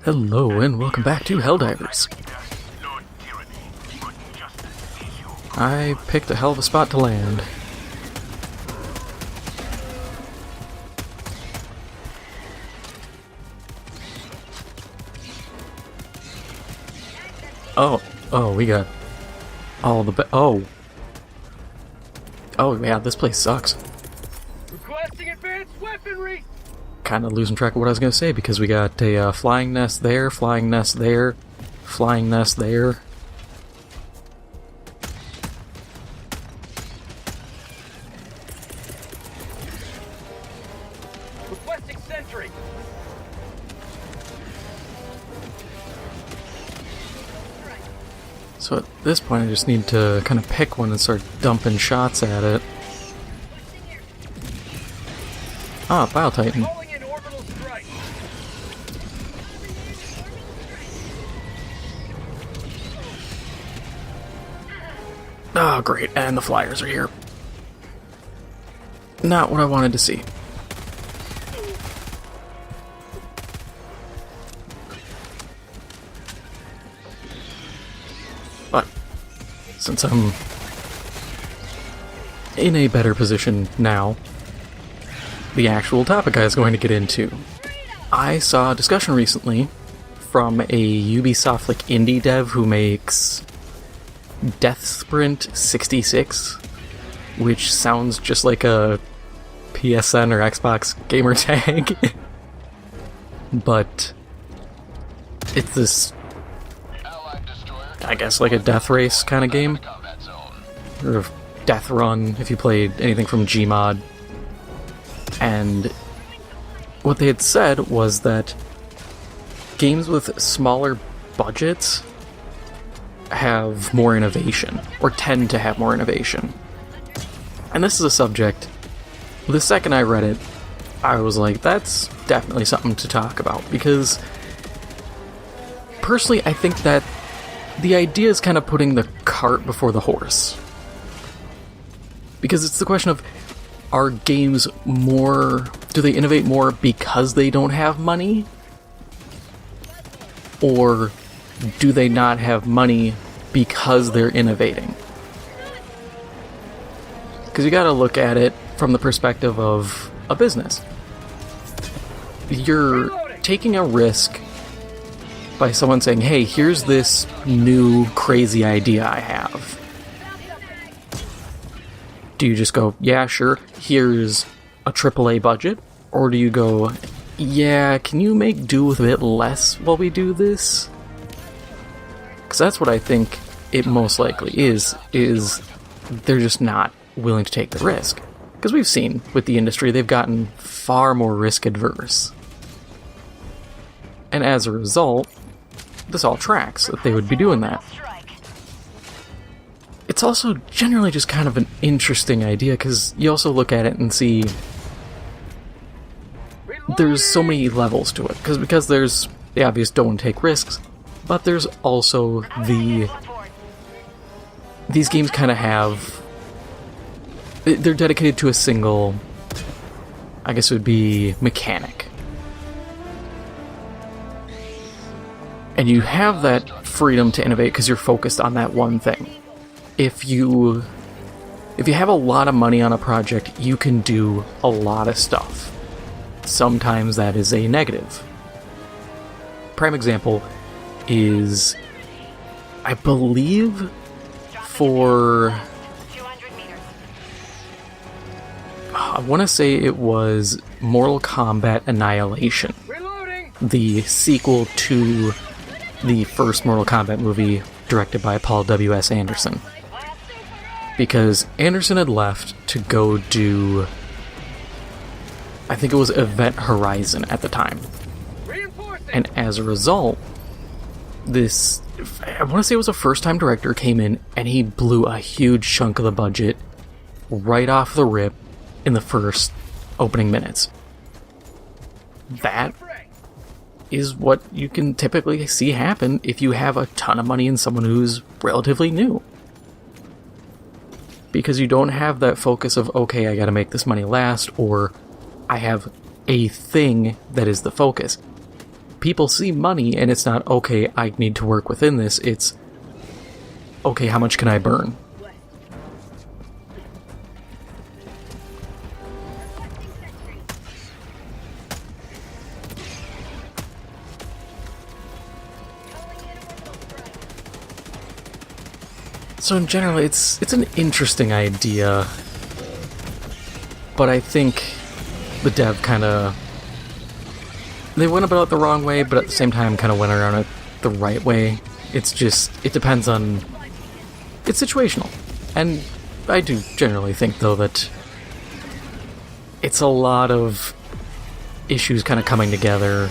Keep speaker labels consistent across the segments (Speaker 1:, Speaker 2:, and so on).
Speaker 1: Hello and welcome back to Helldivers. I picked a hell of a spot to land. Oh, we got all the oh yeah, this place sucks.
Speaker 2: Requesting advanced weaponry.
Speaker 1: Kind of losing track of what I was gonna say because we got a flying nest there, flying nest there, flying nest there.
Speaker 2: Requesting sentry.
Speaker 1: So at this point I just need to kind of pick one and start dumping shots at it. Ah, Bile Titan.
Speaker 2: Calling in orbital strike.
Speaker 1: Oh, great, and the flyers are here. Not what I wanted to see. But, since I'm in a better position now, the actual topic I was going to get into. I saw a discussion recently from a Ubisoft indie dev who makes Death Sprint 66, which sounds just like a PSN or Xbox gamer tag. But it's this, I guess, like a death race kind of game. Or death run, if you played anything from Gmod. And what they had said was that games with smaller budgets have more innovation, or tend to have more innovation. And this is a subject, the second I read it, I was like, that's definitely something to talk about, because personally I think that the idea is kind of putting the cart before the horse. Because it's the question of, are games more... do they innovate more because they don't have money? Or do they not have money because they're innovating? Because you gotta look at it from the perspective of a business. You're taking a risk by someone saying, hey, here's this new crazy idea I have. Do you just go, yeah, sure, here's a AAA budget? Or do you go, yeah, can you make do with a bit less while we do this? Because that's what I think it most likely is they're just not willing to take the risk. Because we've seen with the industry, they've gotten far more risk adverse. And as a result, this all tracks that they would be doing that. It's also generally just kind of an interesting idea, because you also look at it and see there's so many levels to it. Because there's the obvious don't take risks, but there's also these games kind of have... they're dedicated to a single, I guess it would be, mechanic. And you have that freedom to innovate because you're focused on that one thing. If you have a lot of money on a project, you can do a lot of stuff. Sometimes that is a negative. Prime example is, I believe, for... I want to say it was Mortal Kombat Annihilation.
Speaker 2: Reloading.
Speaker 1: The sequel to the first Mortal Kombat movie directed by Paul W.S. Anderson. Because Anderson had left to go do, I think it was Event Horizon at the time. And as a result, this, I want to say it was a first-time director, came in and he blew a huge chunk of the budget right off the rip in the first opening minutes. That is what you can typically see happen if you have a ton of money in someone who's relatively new. Because you don't have that focus of, okay, I gotta make this money last, or I have a thing that is the focus. people see money, and it's not, okay, I need to work within this, it's, okay, how much can I burn? So in general, it's an interesting idea, but I think the dev they went about it the wrong way, but at the same time kind of went around it the right way. It's just, it depends on, it's situational. And I do generally think, though, that it's a lot of issues kind of coming together.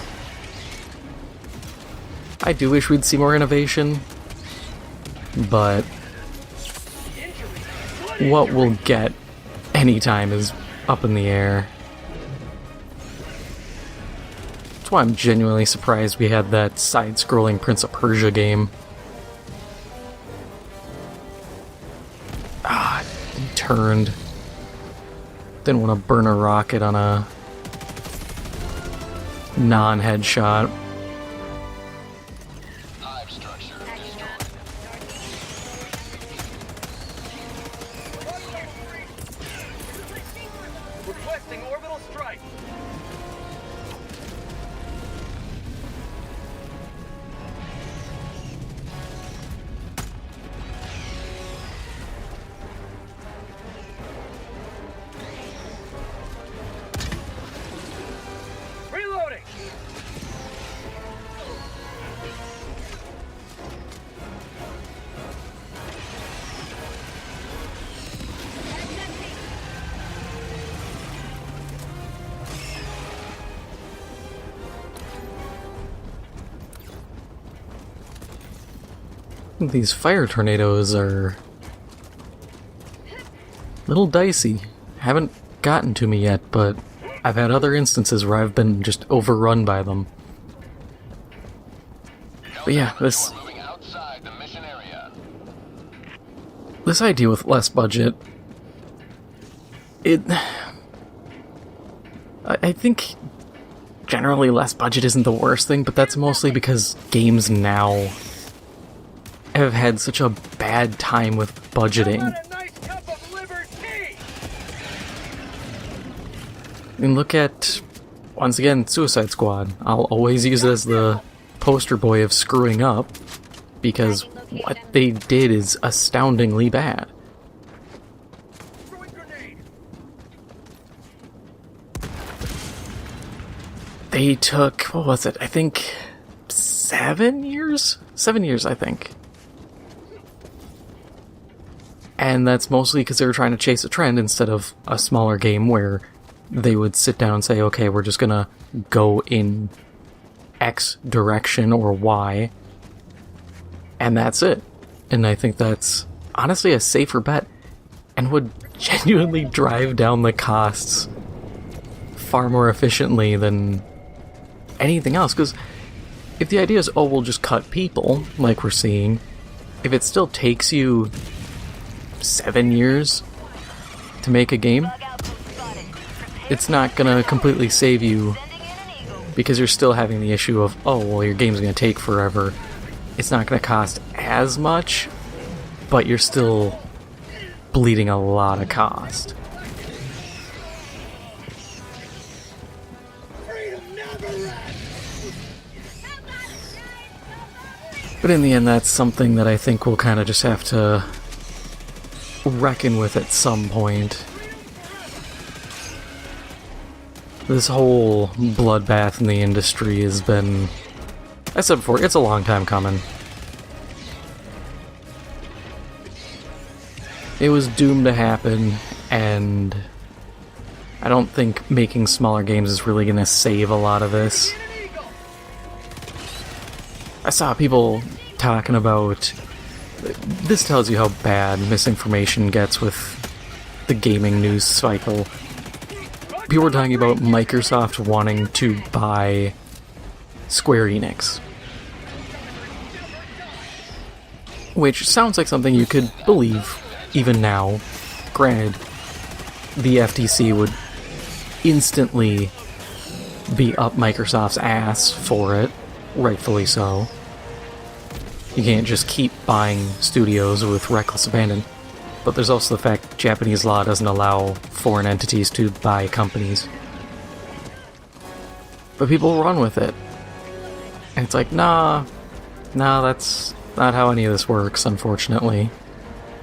Speaker 1: I do wish we'd see more innovation, but what we'll get anytime is up in the air. That's why I'm genuinely surprised we had that side-scrolling Prince of Persia game. Ah, he turned. Didn't want to burn a rocket on a non-headshot.
Speaker 2: Requesting orbital strike. Reloading.
Speaker 1: These fire tornadoes are a little dicey. Haven't gotten to me yet, but I've had other instances where I've been just overrun by them. But yeah, this idea with less budget, I think generally less budget isn't the worst thing, but that's mostly because games now have had such a bad time with budgeting. I mean, look at, once again, Suicide Squad. I'll always use it as the poster boy of screwing up, because what they did is astoundingly bad. They took, what was it, I think 7 years? 7 years, I think. And that's mostly because they were trying to chase a trend instead of a smaller game where they would sit down and say, okay, we're just gonna go in X direction or Y, and that's it. And I think that's honestly a safer bet and would genuinely drive down the costs far more efficiently than anything else. Because if the idea is, oh, we'll just cut people, like we're seeing, if it still takes you 7 years to make a game, it's not gonna completely save you, because you're still having the issue of, oh, well, your game's gonna take forever. It's not gonna cost as much, but you're still bleeding a lot of cost. But in the end, that's something that I think we'll kind of just have to reckon with at some point. This whole bloodbath in the industry has been, I said before, it's a long time coming. It was doomed to happen, and I don't think making smaller games is really going to save a lot of this. I saw people talking about, this tells you how bad misinformation gets with the gaming news cycle. People were talking about Microsoft wanting to buy Square Enix, which sounds like something you could believe even now. Granted, the FTC would instantly be up Microsoft's ass for it, rightfully so. You can't just keep buying studios with reckless abandon. But there's also the fact Japanese law doesn't allow foreign entities to buy companies. But people run with it. And it's like, nah, that's not how any of this works, unfortunately.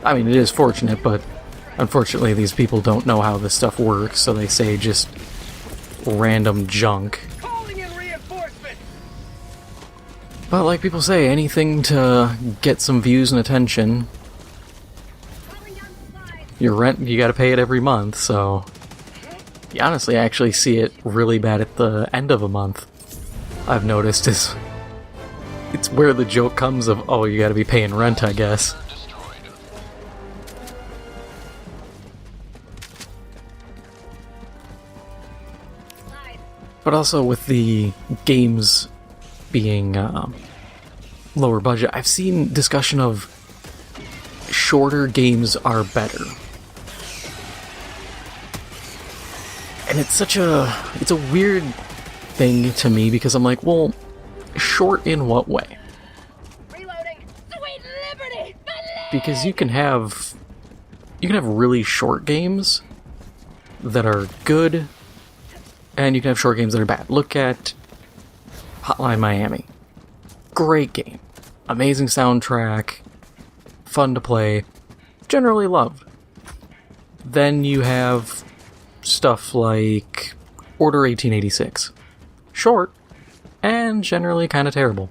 Speaker 1: I mean, it is fortunate, but unfortunately these people don't know how this stuff works, so they say just random junk.
Speaker 2: Calling in reinforcements.
Speaker 1: But like people say, anything to get some views and attention. Your rent, you gotta pay it every month, so... You honestly actually see it really bad at the end of a month. I've noticed is... It's where the joke comes of, oh, you gotta be paying rent, I guess. But also with the games being lower budget, I've seen discussion of shorter games are better. And it's it's a weird thing to me because I'm like, well, short in what way?
Speaker 3: Reloading. Sweet liberty.
Speaker 1: Because you can have really short games that are good, and you can have short games that are bad. Look at Hotline Miami. Great game. Amazing soundtrack. Fun to play. Generally loved. Then you have stuff like Order 1886. Short, and generally kind of terrible.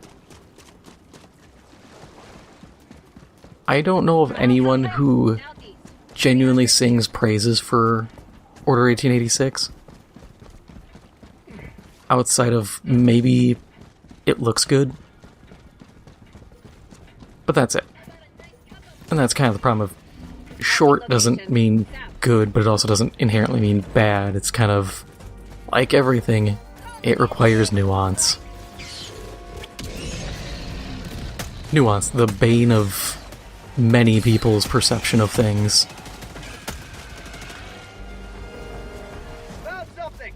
Speaker 1: I don't know of anyone who genuinely sings praises for Order 1886. Outside of maybe it looks good. But that's it. And that's kind of the problem of short doesn't mean good, but it also doesn't inherently mean bad. It's kind of like everything, it requires nuance. Nuance, the bane of many people's perception of things.
Speaker 2: Found something.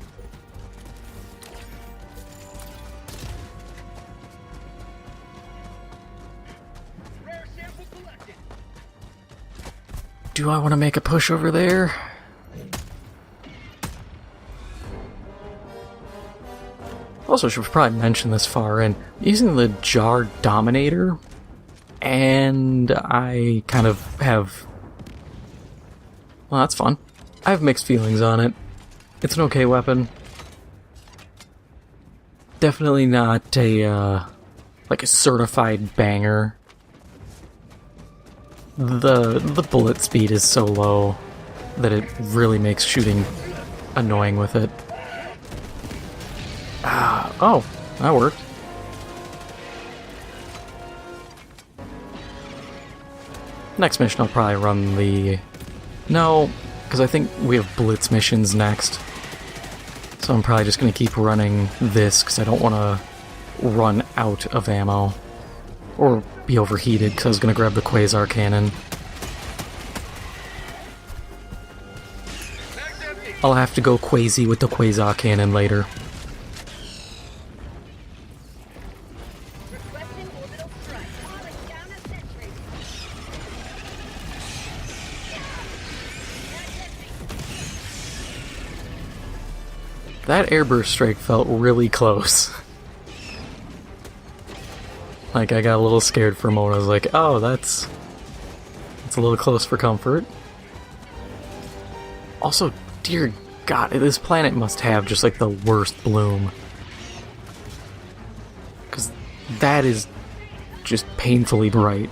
Speaker 2: Rare sample collected.
Speaker 1: Do I want to make a push over there? Also, should probably mention this far in using the Jar Dominator, and I kind of have... Well, that's fun. I have mixed feelings on it. It's an okay weapon. Definitely not a, like a certified banger. The bullet speed is so low that it really makes shooting annoying with it. Oh, that worked. Next mission I'll probably run the... No, because I think we have blitz missions next. So I'm probably just going to keep running this because I don't want to run out of ammo. Or be overheated because I was going to grab the Quasar Cannon.
Speaker 2: Mag's empty.
Speaker 1: I'll have to go Quasi with the Quasar Cannon later.
Speaker 3: Requesting orbital strike. Calling down a sentry.
Speaker 1: That airburst strike felt really close. Like, I got a little scared for a moment. I was like, oh, that's a little close for comfort. Also, dear God, this planet must have just like the worst bloom. Because that is just painfully bright.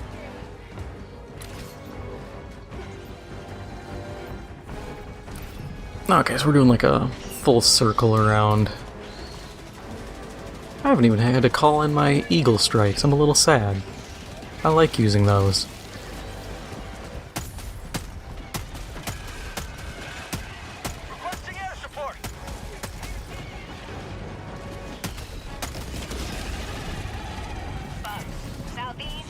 Speaker 1: Okay, so we're doing like a full circle around. I haven't even had to call in my eagle strikes. I'm a little sad. I like using those.
Speaker 2: Requesting air support.
Speaker 3: Southeast.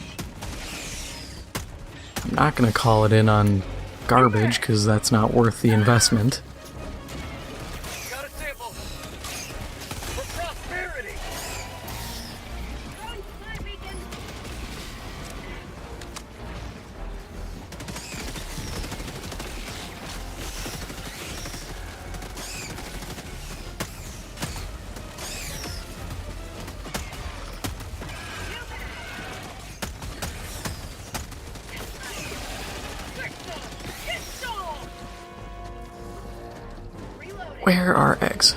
Speaker 1: I'm not gonna call it in on garbage, because that's not worth the investment.
Speaker 2: Got a sample. For prosperity.
Speaker 1: Where are eggs?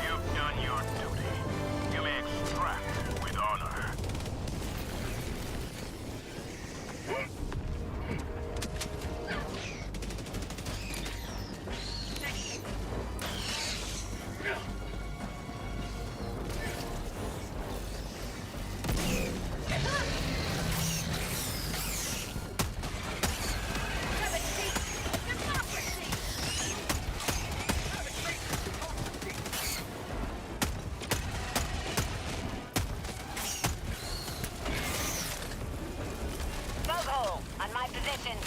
Speaker 2: You've done your duty. You may extract with honor.
Speaker 3: Smoke hole on my position.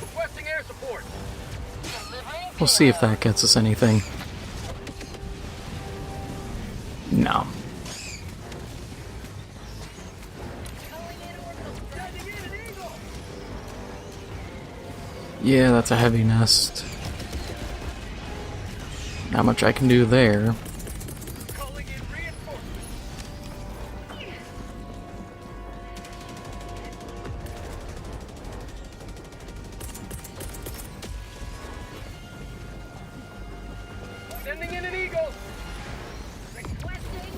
Speaker 2: Requesting air support.
Speaker 1: We'll see if that gets us anything. No.
Speaker 2: Sending in an eagle.
Speaker 1: Yeah, that's a heavy nest. Not much I can do there.
Speaker 2: Calling in reinforcements. Sending in an eagle.
Speaker 3: Requesting.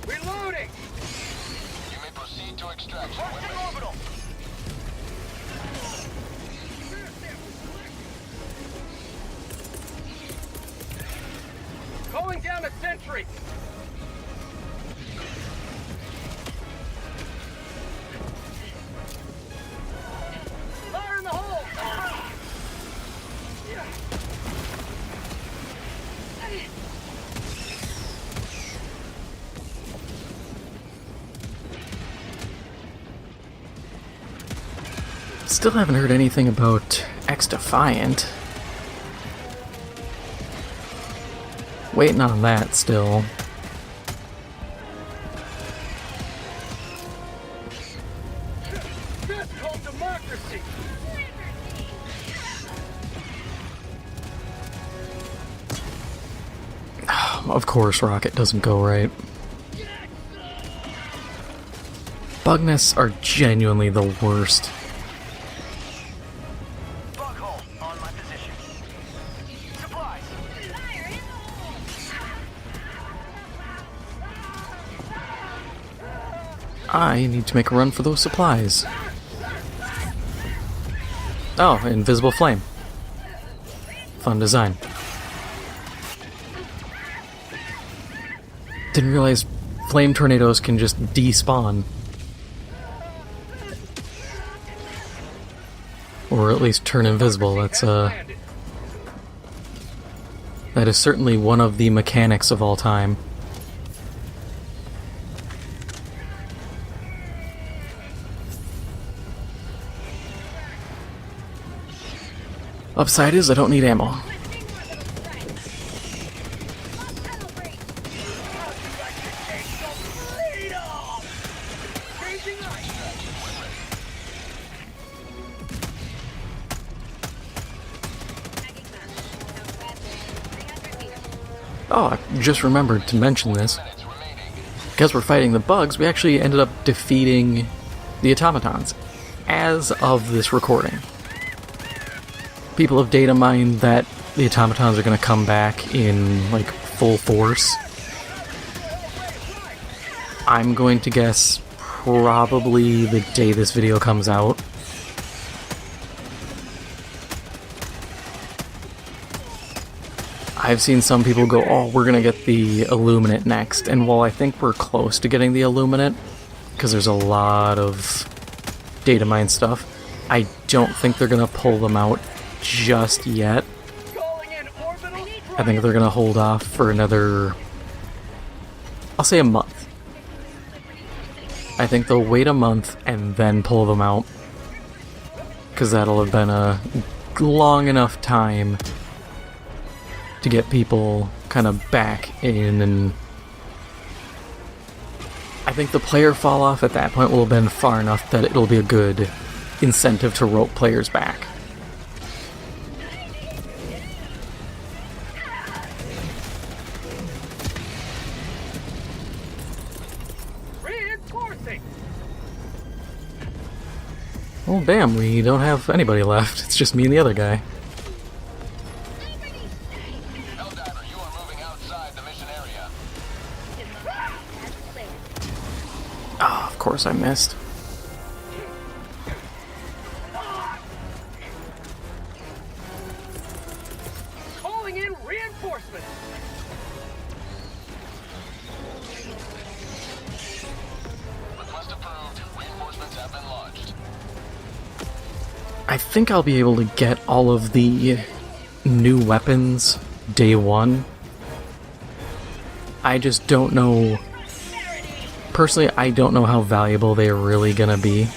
Speaker 2: Reloading.
Speaker 4: You may proceed to extraction.
Speaker 2: Requesting orbital. Calling down a sentry. Fire in the hole.
Speaker 1: Still haven't heard anything about X-Defiant. Waiting on that still.
Speaker 2: That's called democracy.
Speaker 1: Of course, rocket doesn't go right. Bug nests are genuinely the worst.
Speaker 2: Bug hole on my position. Supplies.
Speaker 3: Fire in the hole.
Speaker 1: I need to make a run for those supplies. Oh, invisible flame. Fun design. Didn't realize flame tornadoes can just despawn. Or at least turn invisible. That is certainly one of the mechanics of all time. Upside is I don't need ammo. Oh, I just remembered to mention this. Because we're fighting the bugs, we actually ended up defeating the automatons as of this recording. People have data mined that the automatons are going to come back in, like, full force. I'm going to guess probably the day this video comes out. I've seen some people go, oh, we're going to get the Illuminate next, and while I think we're close to getting the Illuminate, because there's a lot of data mine stuff. I don't think they're gonna pull them out just yet. I think they're gonna hold off for another, I'll say a month. I think they'll wait a month and then pull them out, because that'll have been a long enough time to get people kind of back in, and I think the player fall off at that point will have been far enough that it'll be a good incentive to rope players back.
Speaker 2: Reinforcing.
Speaker 1: Oh damn, we don't have anybody left. It's just me and the other guy.
Speaker 4: Helldiver, you are moving outside the mission area.
Speaker 1: Oh, of course I missed.
Speaker 2: Calling in reinforcements.
Speaker 4: Request approved. Reinforcements have been launched.
Speaker 1: I think I'll be able to get all of the new weapons day one. I just don't know. Personally, I don't know how valuable they're really gonna be.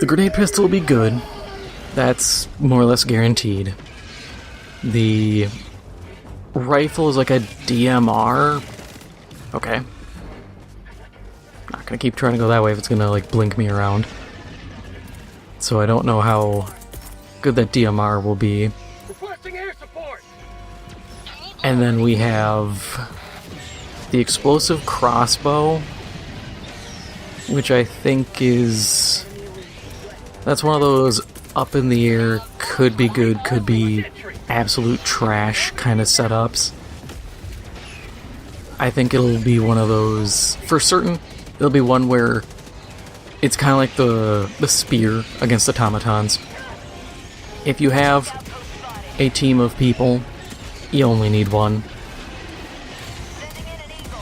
Speaker 1: The grenade pistol will be good. That's more or less guaranteed. The rifle is like a DMR. Okay. Not gonna keep trying to go that way if it's gonna like blink me around. So I don't know how good that DMR will be.
Speaker 2: Requesting air support.
Speaker 1: And then we have the explosive crossbow, which I think is... that's one of those up in the air, could be good, could be absolute trash kind of setups. I think it'll be one of those, for certain, it'll be one where it's kind of like the spear against automatons. If you have a team of people, you only need one.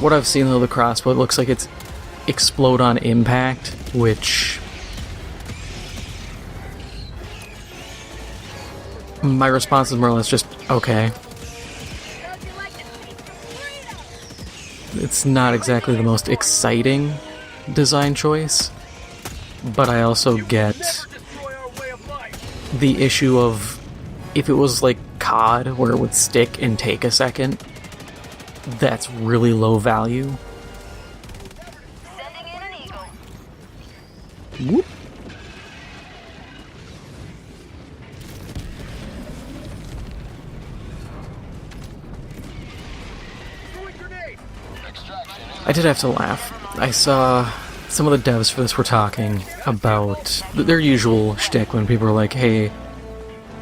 Speaker 1: What I've seen though, the crossbow, it looks like it's explode on impact, which... my response is more or less just, okay. It's not exactly the most exciting design choice, but I also get
Speaker 2: Destroy our way of life.
Speaker 1: the issue of if it was like COD, where it would stick and take a second, that's really low value.
Speaker 3: Sending in an eagle.
Speaker 1: Whoop.
Speaker 2: Throwing grenade.
Speaker 4: Extraction is
Speaker 1: I did have to laugh. I saw some of the devs for this were talking about their usual shtick when people are like, hey,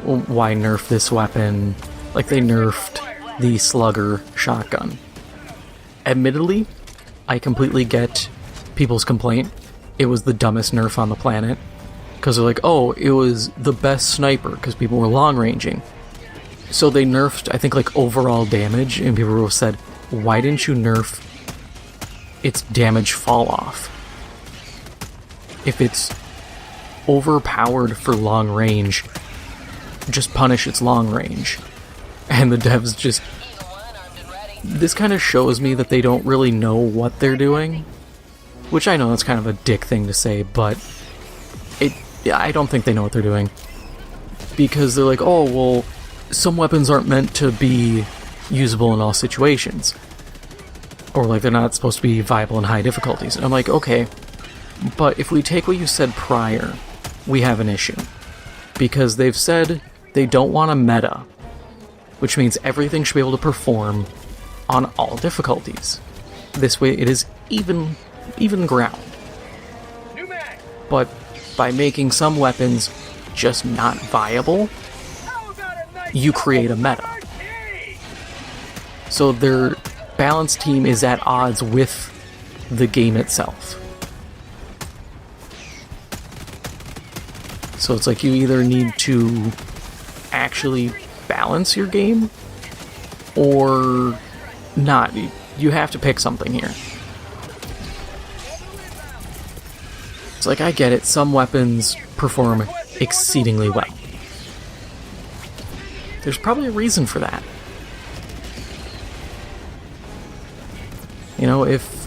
Speaker 1: why nerf this weapon? Like, they nerfed the slugger shotgun. Admittedly, I completely get people's complaint. It was the dumbest nerf on the planet. Because they're like, oh, it was the best sniper, because people were long-ranging. So they nerfed, I think, like, overall damage, and people said, why didn't you nerf its damage fall-off? If it's overpowered for long range, just punish its long range. And the devs just... this kind of shows me that they don't really know what they're doing. Which I know that's kind of a dick thing to say, but I don't think they know what they're doing. Because they're like, oh, well, some weapons aren't meant to be usable in all situations. Or like they're not supposed to be viable in high difficulties. And I'm like, okay, but if we take what you said prior, we have an issue. Because they've said they don't want a meta, which means everything should be able to perform on all difficulties. This way it is even ground.
Speaker 2: New mag.
Speaker 1: But by making some weapons just not viable,
Speaker 2: How about a nice
Speaker 1: you create a meta.
Speaker 2: RT?
Speaker 1: So their balanced team is at odds with the game itself. So it's like you either need to actually balance your game or not. you have to pick something here. It's like, I get it, some weapons perform exceedingly well. There's probably a reason for that. You know, if...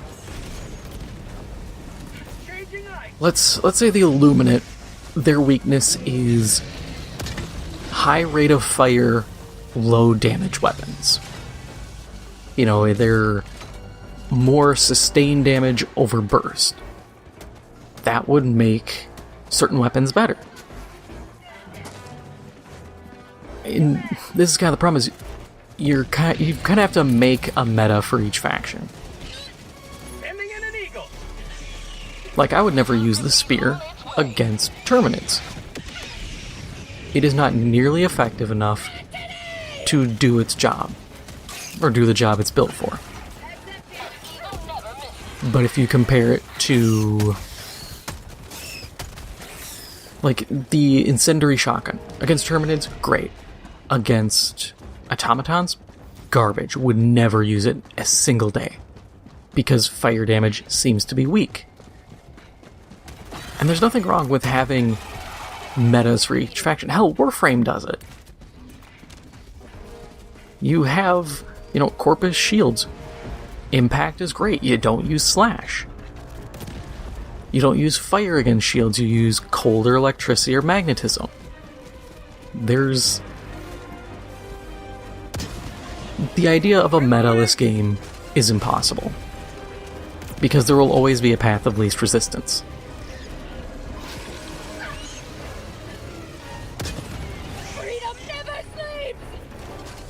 Speaker 1: Let's say the Illuminate, their weakness is high rate of fire, low damage weapons. You know, they're more sustained damage over burst. That would make certain weapons better. And this is kind of the problem, is you kind of have to make a meta for each faction. Like, I would never use the spear against Terminids. It is not nearly effective enough to do its job, or do the job it's built for. But if you compare it to, like, the incendiary shotgun against Terminids, great. Against automatons, garbage. Would never use it a single day, because fire damage seems to be weak. And there's nothing wrong with having metas for each faction. Hell, Warframe does it. You have, you know, Corpus shields. Impact is great. You don't use slash. You don't use fire against shields. You use cold or electricity or magnetism. There's... The idea of a meta-less game is impossible, because there will always be a path of least resistance.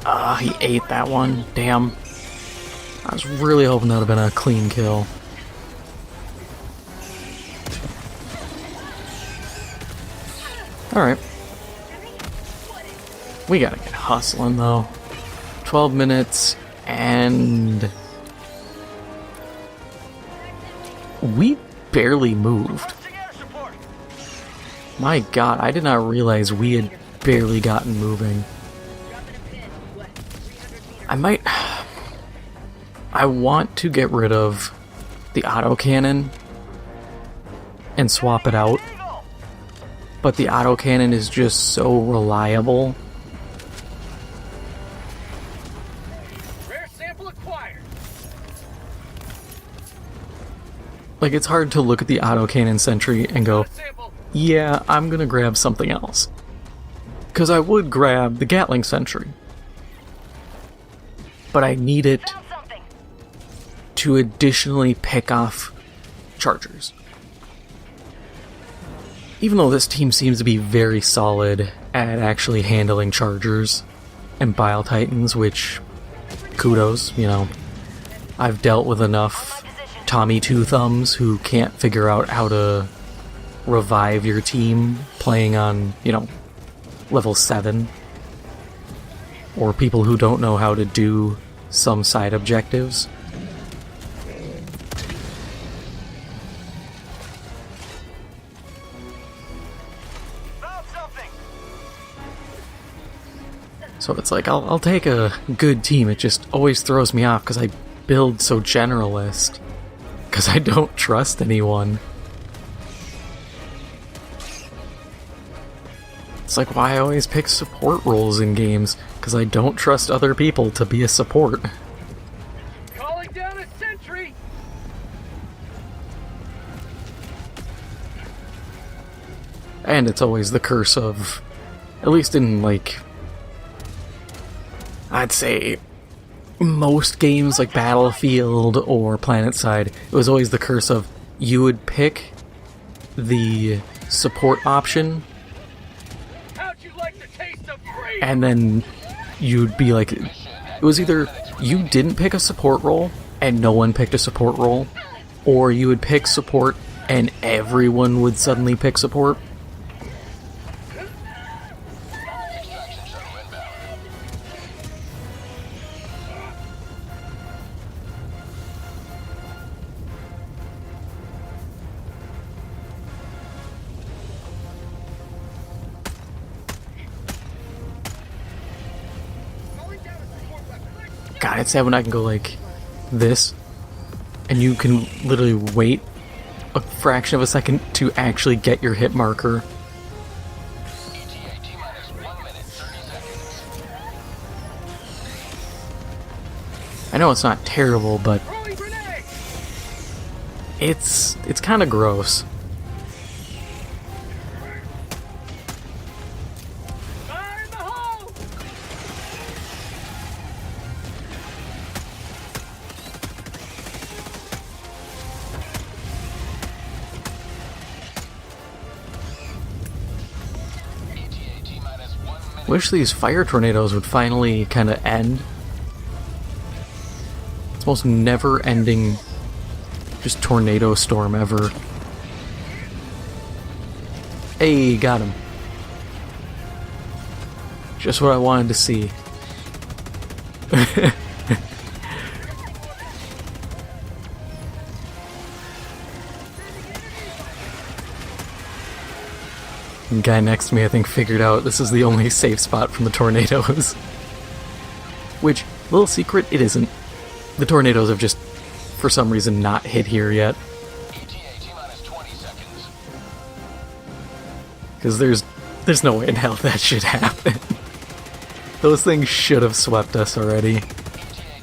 Speaker 1: Ah, he ate that one. Damn. I was really hoping that would have been a clean kill. Alright. We gotta get hustling, though. 12 minutes, and... we barely moved. My god, I did not realize we had barely gotten moving. I want to get rid of the autocannon and swap it out, but the autocannon is just so reliable.
Speaker 2: Rare sample acquired.
Speaker 1: Like, it's hard to look at the autocannon sentry and go, yeah, I'm gonna grab something else. Because I would grab the Gatling sentry, but I need it to additionally pick off chargers. Even though this team seems to be very solid at actually handling chargers and Bile Titans, which, kudos, you know. I've dealt with enough Tommy Two Thumbs who can't figure out how to revive your team playing on, you know, level 7. Or people who don't know how to do some side objectives. So it's like, I'll take a good team. It just always throws me off because I build so generalist. Because I don't trust anyone. It's like why I always pick support roles in games, because I don't trust other people to be a support.
Speaker 2: Calling down a sentry.
Speaker 1: And it's always the curse of, at least in, like, I'd say most games like Battlefield or PlanetSide, it was always the curse of you would pick the support option, and then you'd be like, it was either you didn't pick a support role and no one picked a support role, or you would pick support and everyone would suddenly pick support. God, it's sad when I can go like, this, and you can literally wait a fraction of a second to actually get your hit marker.
Speaker 4: ETA T-minus 1 minute, 30 seconds.
Speaker 1: I know it's not terrible, but it's kind of gross. Wish these fire tornadoes would finally kind of end. It's the most never-ending just tornado storm ever. Hey, got him. Just what I wanted to see. The guy next to me, I think, figured out this is the only safe spot from the tornadoes. Which, little secret, it isn't. The tornadoes have just, for some reason, not hit here yet.
Speaker 4: ETA T-minus 20 seconds.
Speaker 1: Because there's no way in hell that should happen. Those things should have swept us already.
Speaker 4: ETA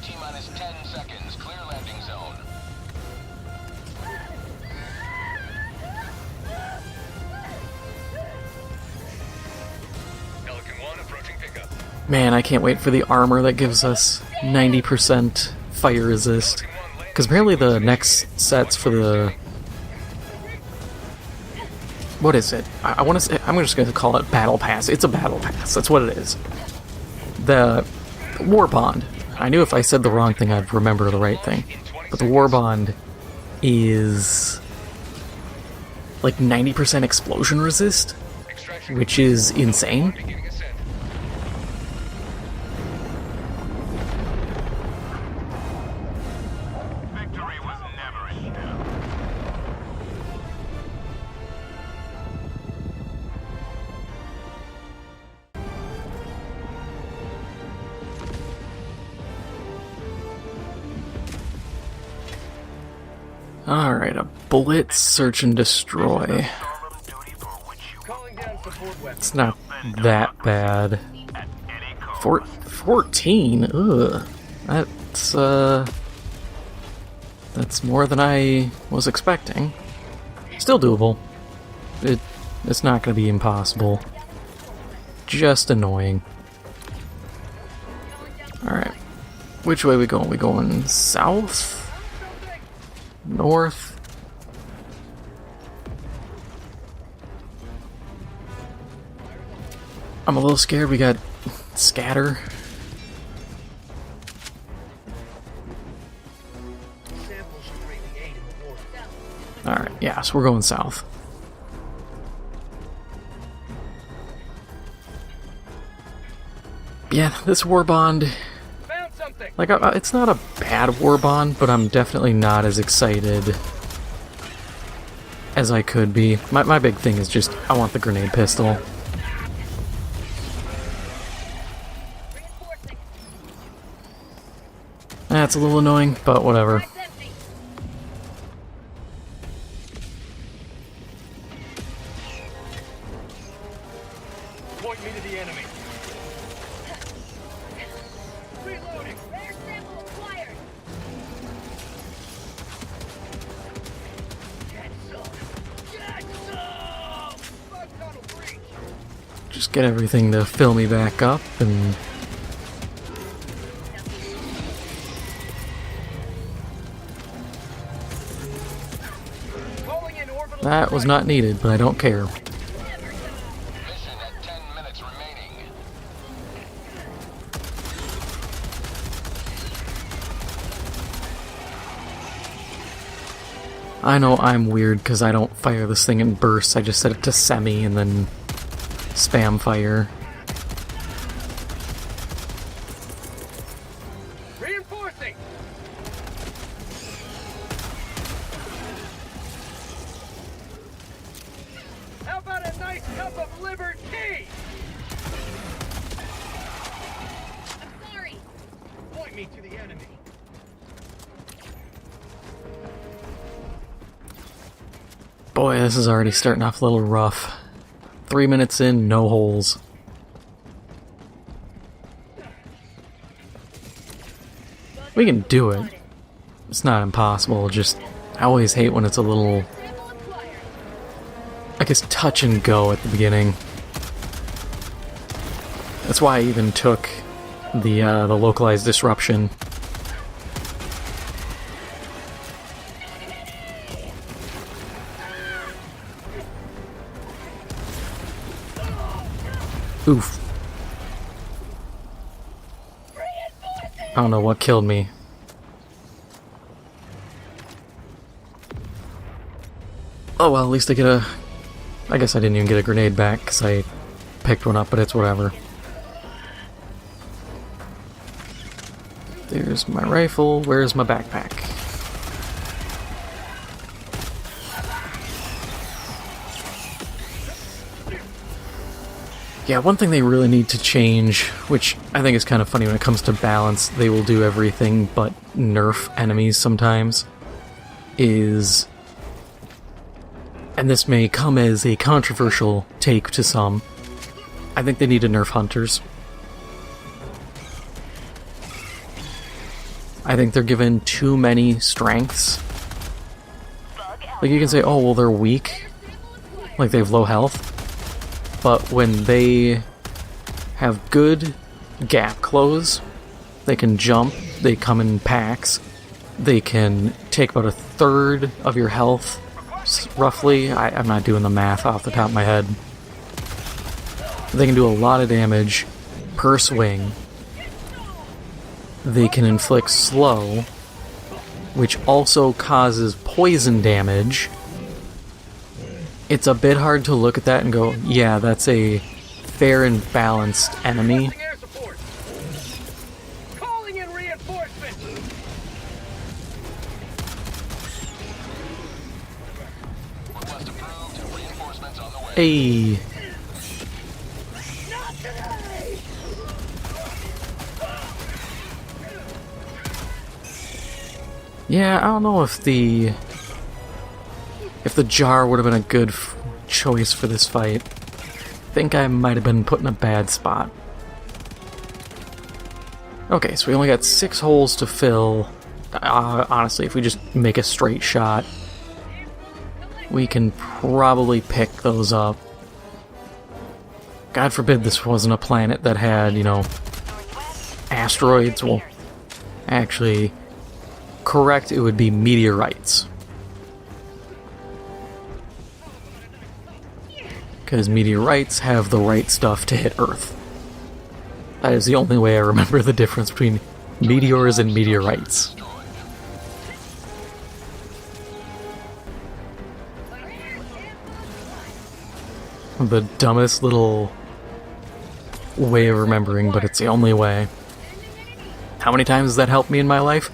Speaker 4: T-minus 10 seconds. Clear landing zone. Pelican 1 approaching pickup.
Speaker 1: Man, I can't wait for the armor that gives us 90% fire resist. Because apparently the next sets for the... What is it? I want to say... I'm just going to call it Battle Pass. It's a Battle Pass. That's what it is. The War Bond. I knew if I said the wrong thing, I'd remember the right thing. But the War Bond is... like 90% explosion resist, which is insane.
Speaker 2: Victory was never in doubt.
Speaker 1: Alright, a bullet, search and destroy.
Speaker 2: Solemn duty for which you
Speaker 3: Calling down support weapons.
Speaker 1: It's not that bad.
Speaker 2: at any cost.
Speaker 1: 14? Ugh. That's more than I was expecting. Still doable. It's not gonna be impossible. Just annoying. Alright. Which way we going? We going south? North? I'm a little scared we got scatter.
Speaker 3: Samples should greatly aid in the war.
Speaker 1: Alright, yeah, so we're going south. Yeah, this war bond,
Speaker 3: Found something.
Speaker 1: like, it's not a bad war bond, but I'm definitely not as excited as I could be. My big thing is just, I want the grenade pistol.
Speaker 3: Reinforcing.
Speaker 1: That's a little annoying, but whatever.
Speaker 3: It's empty.
Speaker 2: Point me to the enemy.
Speaker 3: Reloading. Rare sample acquired. Get some. Get some. Bug tunnel breach.
Speaker 1: Just get everything to fill me back up, and
Speaker 3: Calling in orbital.
Speaker 1: that was not needed, but I don't care.
Speaker 4: Mission at 10 minutes remaining.
Speaker 1: I know I'm weird because I don't fire this thing in bursts, I just set it to semi and then spam fire.
Speaker 3: Reinforcing. How about a nice cup of liver tea? I'm sorry. Point me to the enemy.
Speaker 1: Boy, this is already starting off a little rough. 3 minutes in, no holes. We can do it. It's not impossible, just I always hate when it's a little, I guess, touch and go at the beginning. That's why I even took the localized disruption. Oof. I don't know what killed me. Oh well, at least I get a... I guess I didn't even get a grenade back because I picked one up, but it's whatever. There's my rifle. Where's my backpack? Yeah, one thing they really need to change, which I think is kind of funny when it comes to balance, they will do everything but nerf enemies sometimes, is... and this may come as a controversial take to some, I think they need to nerf hunters. I think they're given too many strengths. Like, you can say, oh, well, they're weak. Like, they have low health. But when they have good gap close, they can jump, they come in packs, they can take about a third of your health, roughly. I'm not doing the math off the top of my head. They can do a lot of damage per swing. They can inflict slow, which also causes poison damage. It's a bit hard to look at that and go, yeah, that's a fair and balanced enemy.
Speaker 3: Air support. Calling in reinforcements.
Speaker 4: Request approved. Reinforcements on the way.
Speaker 1: Hey,
Speaker 3: Not today.
Speaker 1: yeah, I don't know if the jar would have been a good choice for this fight. I think I might have been put in a bad spot. Okay, so we only got 6 holes to fill. Honestly, if we just make a straight shot, we can probably pick those up. God forbid this wasn't a planet that had, you know, asteroids. Well, actually, correct, it would be meteorites. Because meteorites have the right stuff to hit Earth. That is the only way I remember the difference between meteors and meteorites. The dumbest little way of remembering, but it's the only way. How many times has that helped me in my life?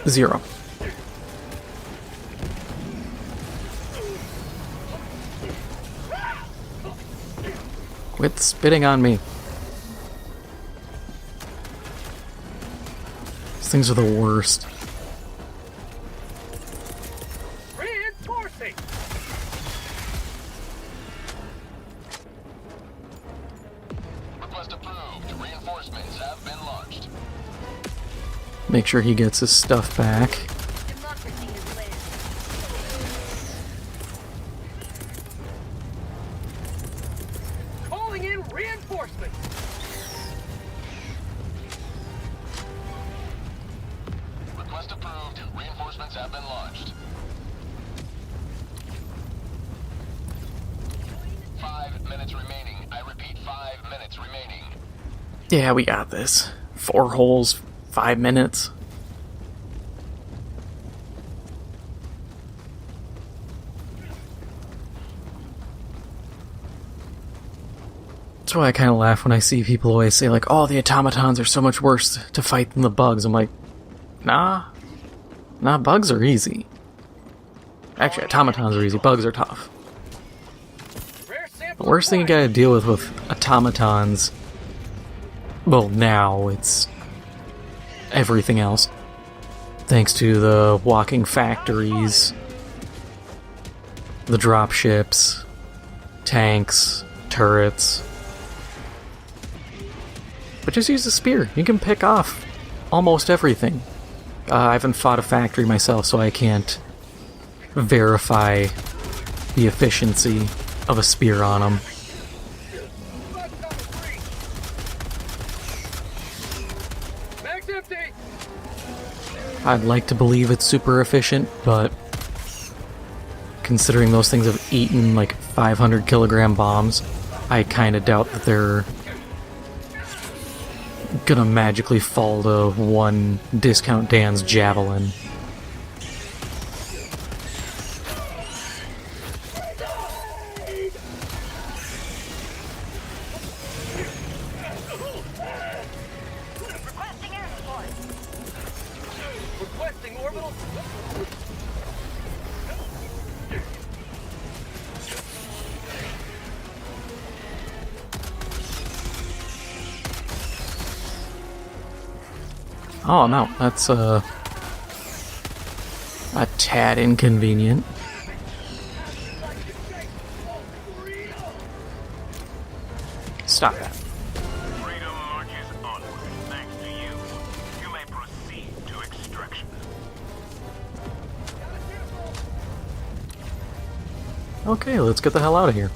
Speaker 1: 0. Quit spitting on me. These things are the worst.
Speaker 3: Reinforcing.
Speaker 4: Request approved. Reinforcements have been launched.
Speaker 1: Make sure he gets his stuff back.
Speaker 5: Democracy is landed.
Speaker 3: Calling in reinforcements.
Speaker 4: Request approved. Reinforcements have been launched. 5 minutes remaining. I repeat, 5 minutes remaining.
Speaker 1: Yeah, we got this. 4 holes, 5 minutes. That's why I kind of laugh when I see people always say, like, oh, the automatons are so much worse to fight than the bugs. I'm like, nah. Nah, bugs are easy. Actually, automatons are easy, bugs are tough.
Speaker 3: Rare sample.
Speaker 1: The worst thing you gotta deal with automatons, well, now it's everything else. thanks to the walking factories, the dropships, tanks, turrets. But just use the spear. You can pick off almost everything. I haven't fought a factory myself, so I can't verify the efficiency of a spear on them.
Speaker 3: Mag's empty!
Speaker 1: I'd like to believe it's super efficient, but considering those things have eaten like 500 kilogram bombs, I kind of doubt that they're gonna magically fall to one Discount Dan's javelin.
Speaker 5: Requesting air support.
Speaker 3: Requesting orbital.
Speaker 1: Oh no, that's a tad inconvenient. Stop that.
Speaker 2: Freedom marches onward, thanks to you. You may proceed to extraction.
Speaker 1: Okay, let's get the hell out of here.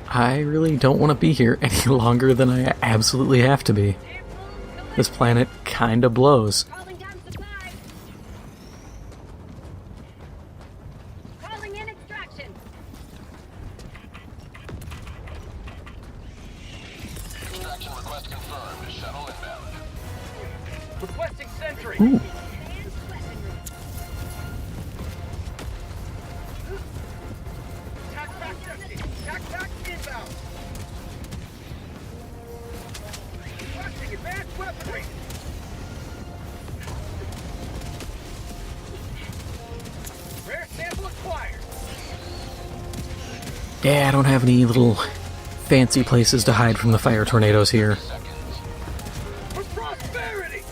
Speaker 1: I really don't want to be here any longer than I absolutely have to be. This planet kinda blows.
Speaker 5: Calling down supplies. Calling in extraction.
Speaker 4: Extraction request confirmed. Shuttle inbound.
Speaker 3: Requesting sentry.
Speaker 1: Ooh.
Speaker 5: And weapon room.
Speaker 3: Tac pack empty. Tac pack inbound. Requesting advanced weaponry. Rare sample acquired.
Speaker 1: Yeah, I don't have any little fancy places to hide from the fire tornadoes here.
Speaker 3: For prosperity.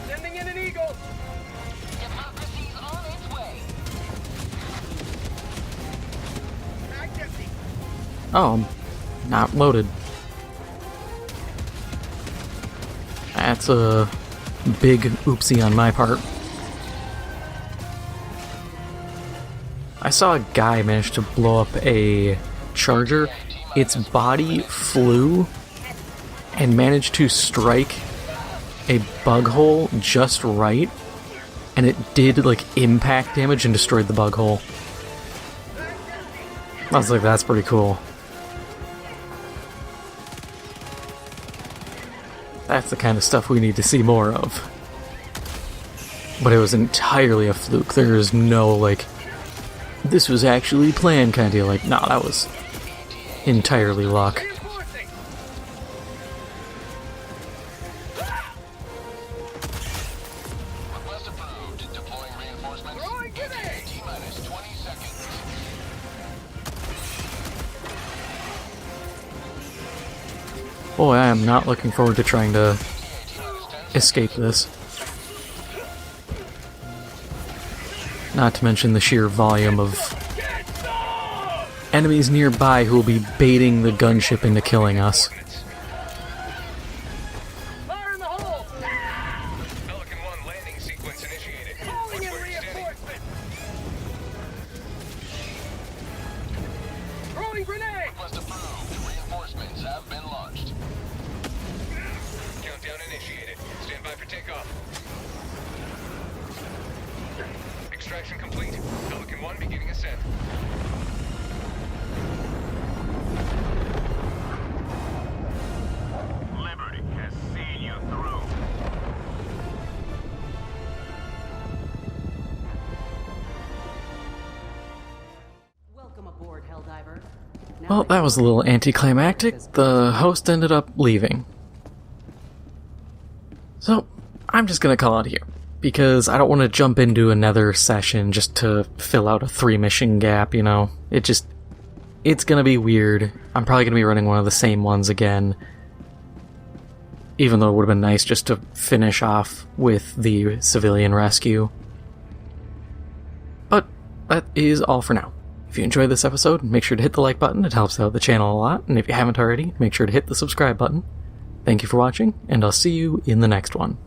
Speaker 3: Sending in an eagle.
Speaker 5: Democracy's on its way.
Speaker 3: Mag's empty.
Speaker 1: Oh, I'm not loaded. That's a big oopsie on my part. I saw a guy manage to blow up a charger. Its body flew and managed to strike a bug hole just right, and it did like impact damage and destroyed the bug hole. I was like, that's pretty cool. That's the kind of stuff we need to see more of. But it was entirely a fluke. There is no, like, this was actually planned kind of deal. Like, no, that was entirely luck.
Speaker 3: Reinforcing.
Speaker 4: Request approved. Deploying reinforcements.
Speaker 3: Throwing grenade.
Speaker 4: T-minus 20 seconds.
Speaker 1: Boy, I am not looking forward to trying to escape this. Not to mention the sheer volume of
Speaker 3: Get some!
Speaker 1: enemies nearby who will be baiting the gunship into killing us.
Speaker 3: Fire in the hole.
Speaker 2: Pelican 1 landing sequence initiated.
Speaker 3: Calling in reinforcements. Throwing grenade.
Speaker 4: Request approved. Reinforcements have been launched.
Speaker 2: Countdown initiated. Stand by for takeoff. Extraction complete. Pelican 1 beginning ascent. Liberty has seen you through.
Speaker 6: Welcome aboard, Helldiver. Now
Speaker 1: Well, that was a little anticlimactic. The host ended up leaving. So, I'm just gonna call it here. because I don't want to jump into another session just to fill out a 3-mission gap, you know? It's gonna be weird. I'm probably gonna be running one of the same ones again, even though it would have been nice just to finish off with the civilian rescue. But that is all for now. If you enjoyed this episode, make sure to hit the like button, it helps out the channel a lot, and if you haven't already, make sure to hit the subscribe button. Thank you for watching, and I'll see you in the next one.